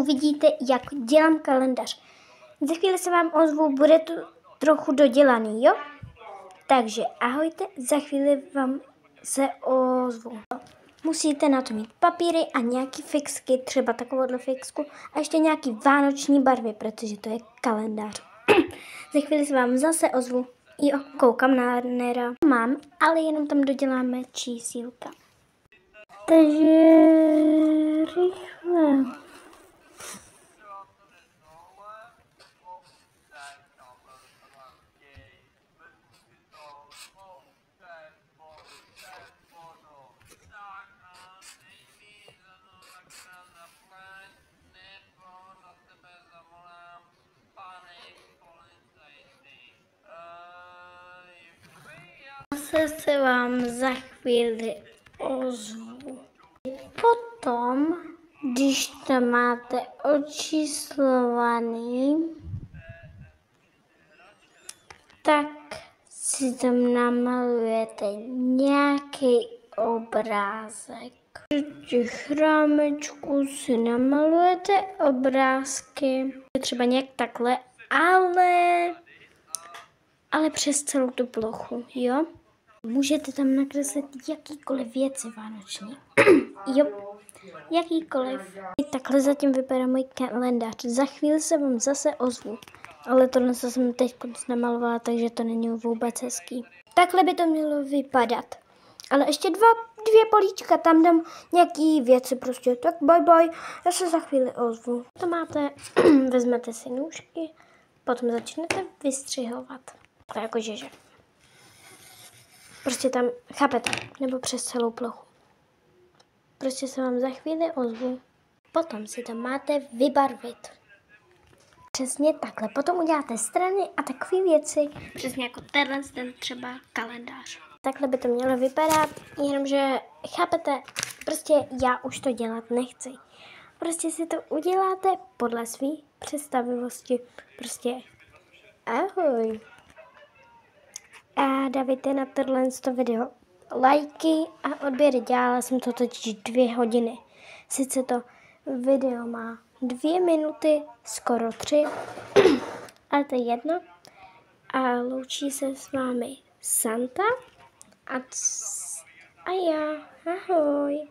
uvidíte, jak dělám kalendář. Za chvíli se vám ozvu, bude to trochu dodělaný, jo? Takže ahojte, za chvíli vám se ozvu. Musíte na to mít papíry a nějaký fixky, třeba takovouhle fixku a ještě nějaký vánoční barvy, protože to je kalendář. Za chvíli se vám zase ozvu. Jo, koukám na Nera. Mám, ale jenom tam doděláme čísílka. Takže rychle. Zase se vám za chvíli ozvu. Potom, když to máte očíslovaný, tak si tam namalujete nějaký obrázek. Do těch rámečků si namalujete obrázky, třeba nějak takhle, ale přes celou tu plochu, jo? Můžete tam nakreslit jakýkoliv věci vánoční. Jo, jakýkoliv. Takhle zatím vypadá můj kalendář. Za chvíli se vám zase ozvu. Ale tohle jsem teď namalovala, takže to není vůbec hezký. Takhle by to mělo vypadat. Ale ještě dvě políčka, tam dám nějaký věci prostě. Tak bye, já se za chvíli ozvu. To máte, vezmete si nůžky, potom začnete vystřihovat. To je jakože, že. Prostě tam, chápete, nebo přes celou plochu. Prostě se vám za chvíli ozvu. Potom si tam máte vybarvit. Přesně takhle. Potom uděláte strany a takové věci. Přesně jako ten třeba kalendář. Takhle by to mělo vypadat, jenomže chápete, prostě já už to dělat nechci. Prostě si to uděláte podle své představivosti. Prostě ahoj. A dávajte na tohle video lajky a odběry. Dělala jsem to totiž 2 hodiny. Sice to video má 2 minuty, skoro 3, ale to je jedno. A loučí se s vámi Santa a já. Ahoj.